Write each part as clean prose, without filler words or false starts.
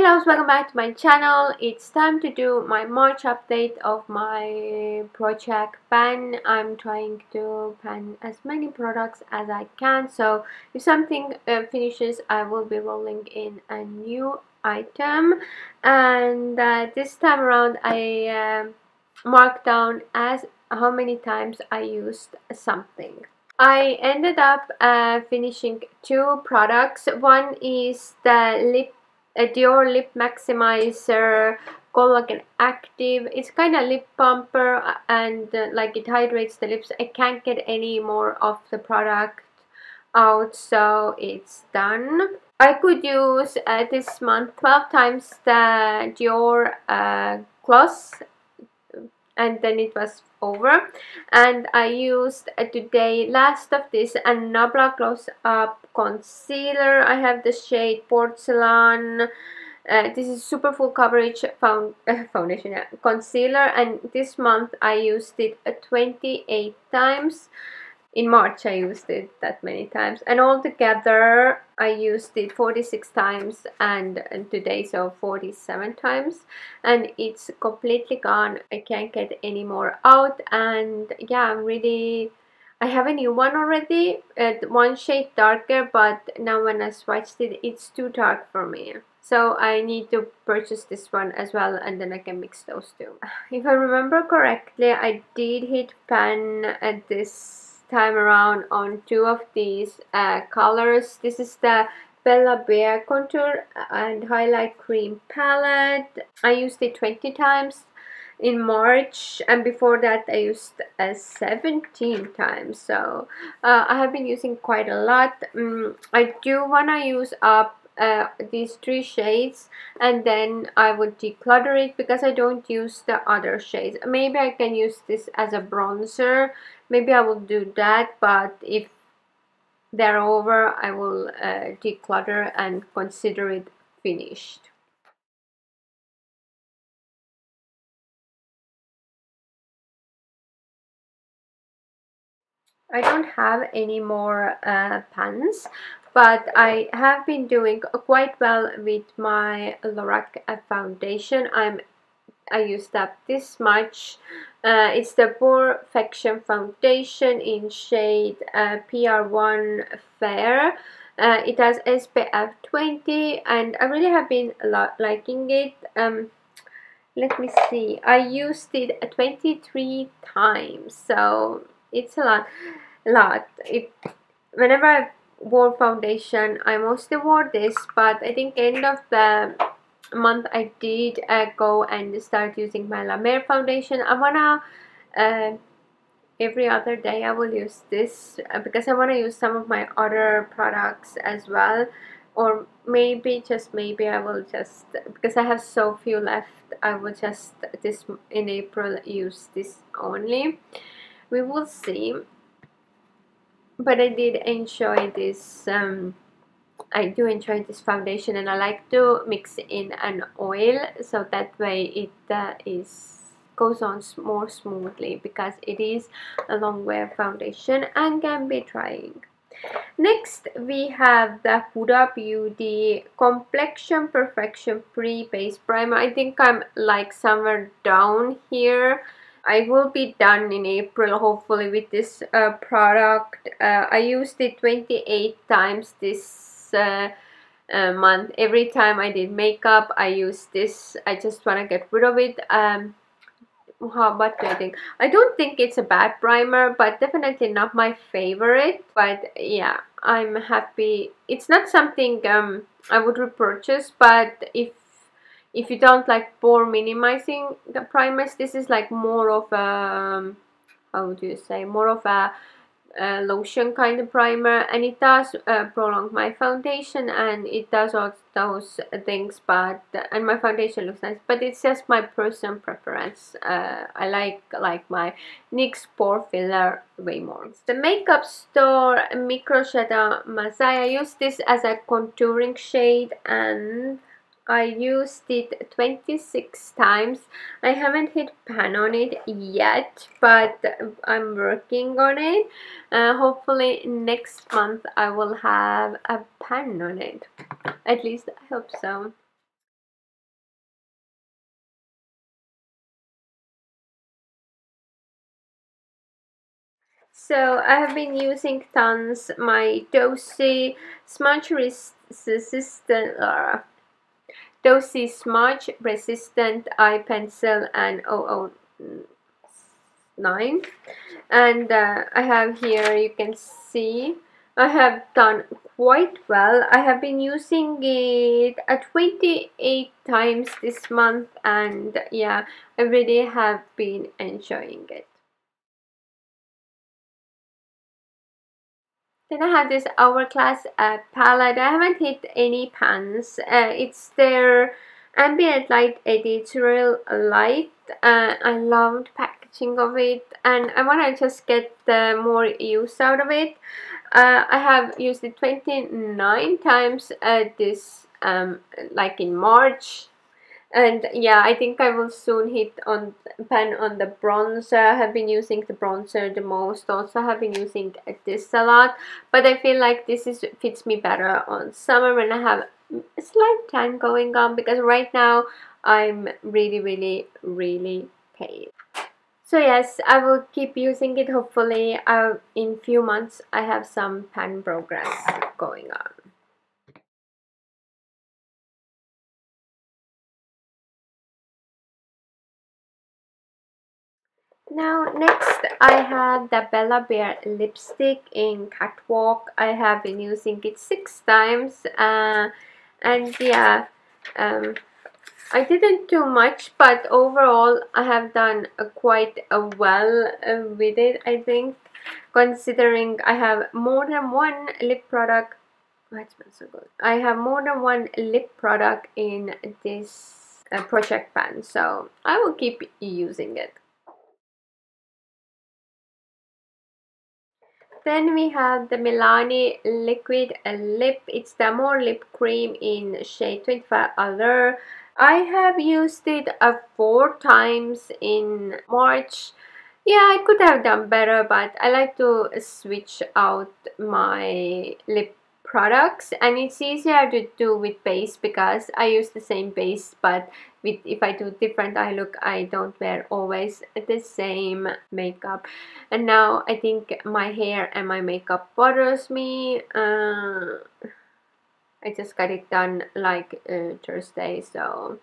Hey loves, welcome back to my channel. It's time to do my March update of my project pan. I'm trying to pan as many products as I can, so if something finishes, I will be rolling in a new item. And this time around I marked down as how many times I used something. I ended up finishing two products. One is the Dior Lip Maximizer Collagen Active. It's kind of lip pumper and like it hydrates the lips. I can't get any more of the product out, so it's done. I could use this month 12 times the Dior gloss, and then it was over. And I used today last of this Nabla Close Up Concealer. I have the shade Porcelain. This is super full coverage foundation, concealer, and this month I used it 28 times. In March I used it that many times, and altogether I used it 46 times, and today so 47 times, and it's completely gone. I can't get any more out. And yeah, I have a new one already, one shade darker, but now when I swatched it, it's too dark for me. So I need to purchase this one as well, and then I can mix those two. If I remember correctly, I did hit pan at this time around on two of these colors. This is the Bellapierre contour and highlight cream palette. I used it 20 times in March, and before that I used 17 times, so I have been using quite a lot. I do want to use up these three shades, and then I would declutter it because I don't use the other shades. Maybe I can use this as a bronzer. Maybe I will do that, but if they're over, I will declutter and consider it finished. I don't have any more pans, but I have been doing quite well with my Lorac foundation. I used up this much. It's the Perfection foundation in shade PR1 Fair. It has SPF 20, and I really have been liking it. Let me see. I used it 23 times, so it's a lot. Whenever I wore foundation, I mostly wore this, but I think end of the month I did go and start using my La Mer foundation. I wanna every other day I will use this because I want to use some of my other products as well, or maybe just maybe I will just, because I have so few left, I will just this in April use this only. We will see. But I did enjoy this. I do enjoy this foundation, and I like to mix in an oil so that way it goes on more smoothly, because it is a long wear foundation and can be drying. Next we have the Huda Beauty Complexion Perfection Pre-Base Primer. I think I'm like somewhere down here. I will be done in April hopefully with this product. I used it 28 times this month. Every time I did makeup I used this. I just want to get rid of it. What do I think? I don't think it's a bad primer, but definitely not my favorite. But yeah, I'm happy. It's not something I would repurchase, but if you don't like pore minimizing the primers, this is like more of a, how would you say, more of a lotion kind of primer, and it does prolong my foundation, and it does all those things, but and my foundation looks nice, but it's just my personal preference. I like my NYX pore filler way more. The Makeup Store Micro Shadow Masai. I use this as a contouring shade, and I used it 26 times. I haven't hit pan on it yet, but I'm working on it. Hopefully next month I will have a pan on it. At least I hope so. So I have been using tons my Dosey smudge resistant Dosey smudge resistant eye pencil and 009, and I have here, you can see I have done quite well. I have been using it 28 times this month, and yeah, I really have been enjoying it. Then I have this Hourglass palette. I haven't hit any pans. It's their ambient light editorial light. I loved packaging of it, and I want to just get more use out of it. I have used it 29 times this like in March. And yeah, I think I will soon hit on pan on the bronzer. I have been using the bronzer the most. Also have been using this a lot, but I feel like this is fits me better on summer when I have a slight tan going on, because right now I'm really pale. So yes, I will keep using it. Hopefully in few months I have some pan progress going on. Now next I have the Bellapierre lipstick in Catwalk. I have been using it 6 times, and yeah, I didn't do much, but overall I have done quite well with it, I think, considering I have more than one lip product. Oh, it smells so good. I have more than one lip product in this project pan, so I will keep using it. Then we have the Milani Liquid Lip. It's the more lip cream in shade 25 Allure. I have used it 4 times in March. Yeah, I could have done better, but I like to switch out my lip products, and it's easier to do with base because I use the same base, but with if I do different eye look, I don't wear always the same makeup. And now I think my hair and my makeup bothers me. I just got it done like Thursday, so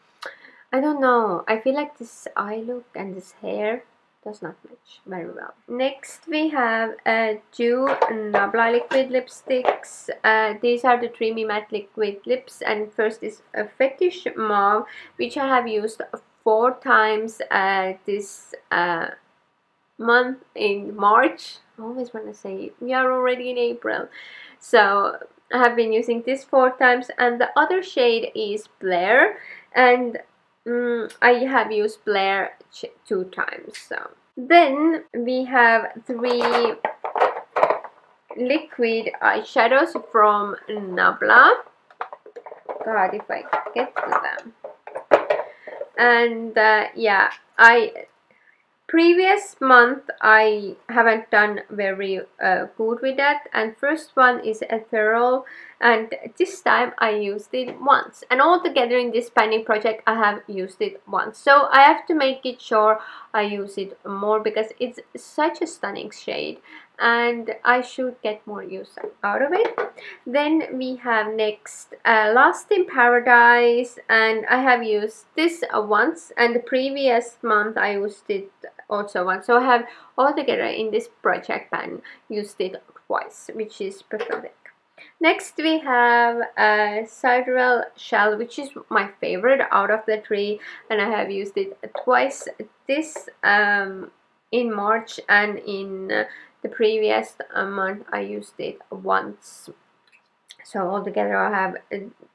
I don't know. I feel like this eye look and this hair does not match very well. Next we have two Nabla liquid lipsticks. These are the Dreamy Matte Liquid Lips, and first is a Fetish Mauve, which I have used 4 times this month in March. I always want to say we are already in April. So I have been using this 4 times, and the other shade is Blair, and I have used Blair 2 times. So then we have 3 liquid eyeshadows from Nabla. God, if I get to them. And yeah, previous month I haven't done very good with that, and first one is ethereal, and this time I used it once, and all together in this panning project I have used it once, so I have to make it sure I use it more because it's such a stunning shade and I should get more use out of it. Then we have next Lost in Paradise, and I have used this once, and the previous month I used it also once, so I have altogether in this project pan used it twice, which is pathetic. Next we have Sidereal Shell, which is my favorite out of the 3, and I have used it twice this in March, and in the previous month I used it once. So altogether I have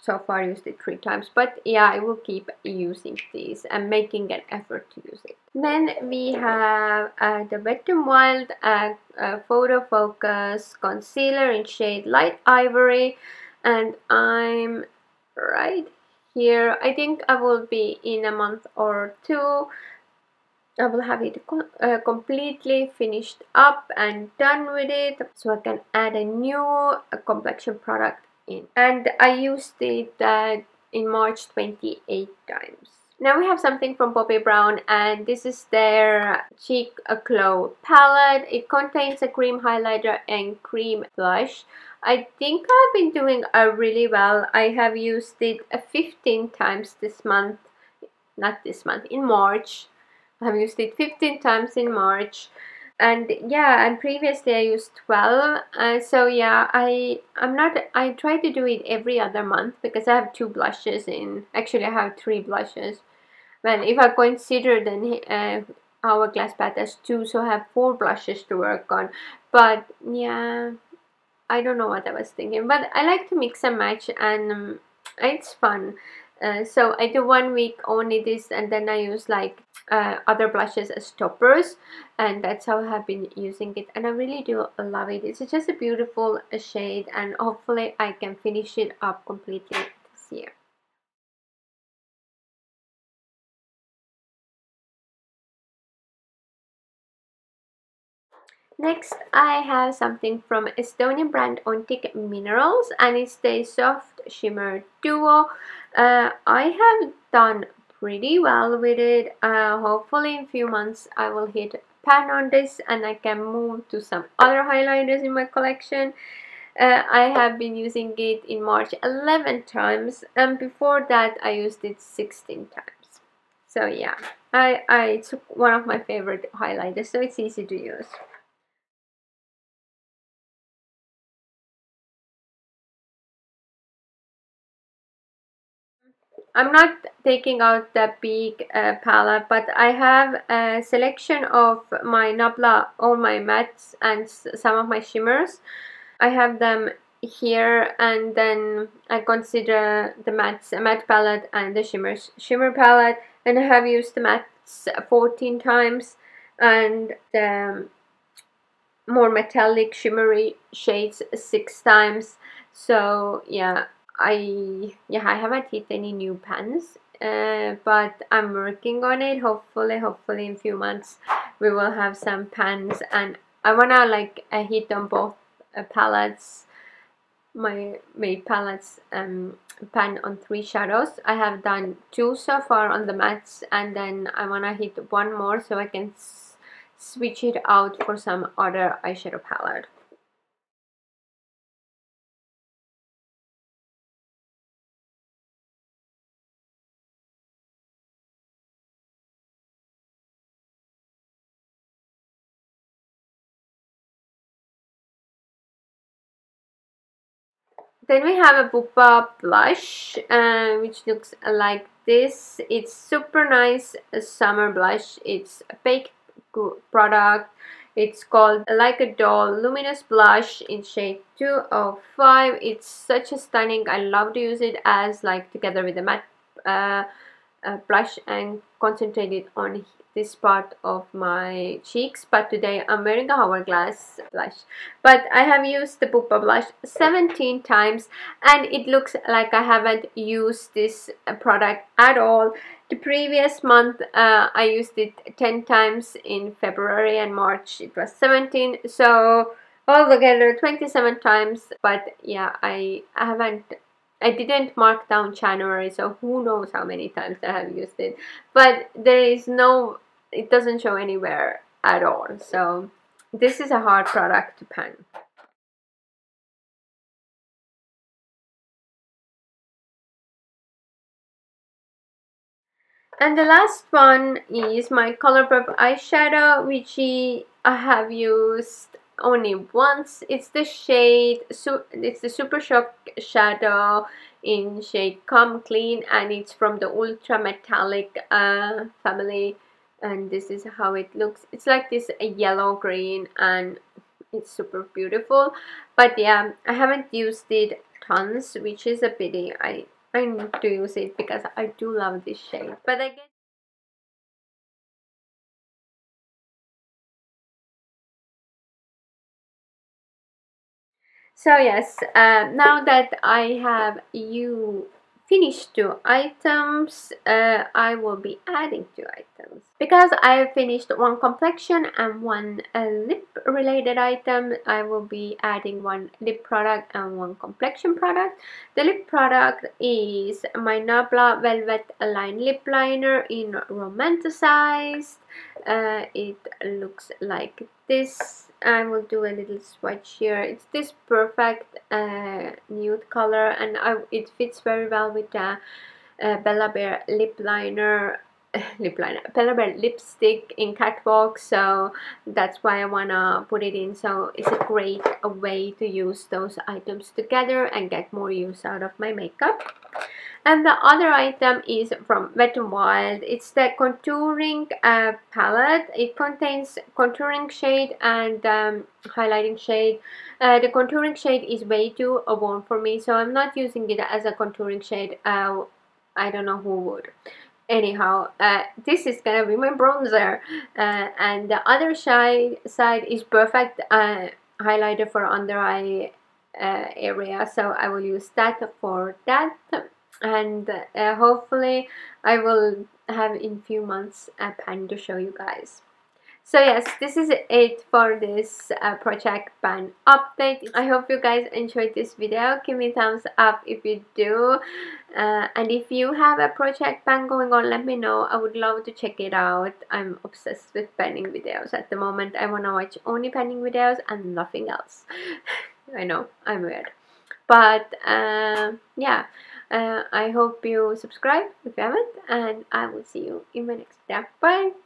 so far used it 3 times, but yeah, I will keep using these and making an effort to use it. Then we have the Wet n Wild Photo Focus Concealer in shade Light Ivory, and I'm right here. I think I will be in a month or 2. I will have it completely finished up and done with it, so I can add a new complexion product in. And I used it in March 28 times. Now we have something from Bobbi Brown, and this is their Cheek Glow palette. It contains a cream highlighter and cream blush. I think I've been doing really well. I have used it 15 times this month. Not this month, in March. I have used it 15 times in March. And yeah, and previously I used 12. So yeah, I try to do it every other month because I have 2 blushes in. Actually, I have 3 blushes. Well, if I consider then Hourglass palette as 2, so I have 4 blushes to work on. But yeah, I don't know what I was thinking. But I like to mix and match, and it's fun. So I do 1 week only this, and then I use like other blushes as toppers, and that's how I have been using it, and I really do love it. It's just a beautiful shade, and hopefully I can finish it up completely this year. Next, I have something from Estonian brand Ontic Minerals, and it's the Soft Shimmer Duo. I have done pretty well with it. Hopefully in a few months I will hit pan on this and I can move to some other highlighters in my collection. I have been using it in March 11 times, and before that I used it 16 times. So yeah, it's one of my favorite highlighters, so it's easy to use. I'm not taking out the big palette, but I have a selection of my Nabla, all my mattes and some of my shimmers. I have them here, and then I consider the mattes a matte palette and the shimmers shimmer palette, and I have used the mattes 14 times and the more metallic shimmery shades 6 times. So yeah, I haven't hit any new pans, but I'm working on it. Hopefully in a few months we will have some pans, and I wanna like hit on both palettes, my made palettes, pan on 3 shadows. I have done 2 so far on the mattes, and then I wanna hit 1 more so I can switch it out for some other eyeshadow palette. Then we have a Pupa blush, which looks like this. It's super nice summer blush. It's a fake product. It's called Like a Doll Luminous Blush in shade 205. It's such a stunning. I love to use it as like together with the matte blush and concentrate it on this part of my cheeks, but today I'm wearing a Hourglass blush. But I have used the Pupa blush 17 times, and it looks like I haven't used this product at all. The previous month I used it 10 times. In February and March it was 17, so altogether 27 times. But yeah, I didn't mark down January, so who knows how many times I have used it. But it doesn't show anywhere at all. So this is a hard product to pan. And the last one is my Colourpop eyeshadow, which I have used only once. It's the it's the Super Shock shadow in shade Come Clean, and it's from the Ultra Metallic family. And this is how it looks. It's like this yellow green, and it's super beautiful. But yeah, I haven't used it tons, which is a pity. I need to use it because I do love this shade. But I guess. So yes, now that I have you finished 2 items, I will be adding 2 items. Because I have finished one complexion and one lip related item, I will be adding one lip product and one complexion product. The lip product is my Nabla Velvet Line Lip Liner in Romanticized. It looks like this. I will do a little swatch here. It's this perfect nude color, and it fits very well with the Bellapierre lip liner. Bellapierre lipstick in Catwalk, so that's why I wanna put it in. So it's a great way to use those items together and get more use out of my makeup. And the other item is from Wet n Wild. It's the contouring palette. It contains contouring shade and highlighting shade. The contouring shade is way too warm for me, so I'm not using it as a contouring shade. I don't know who would. Anyhow, this is gonna be my bronzer, and the other side is perfect highlighter for under eye area, so I will use that for that. And hopefully I will have in few months a pan to show you guys. So yes, this is it for this project pan update. I hope you guys enjoyed this video. Give me a thumbs up if you do, and if you have a project pan going on, let me know. I would love to check it out. I'm obsessed with panning videos at the moment. I want to watch only panning videos and nothing else. I know, I'm weird, but yeah, I hope you subscribe if you haven't, and I will see you in my next video. Bye.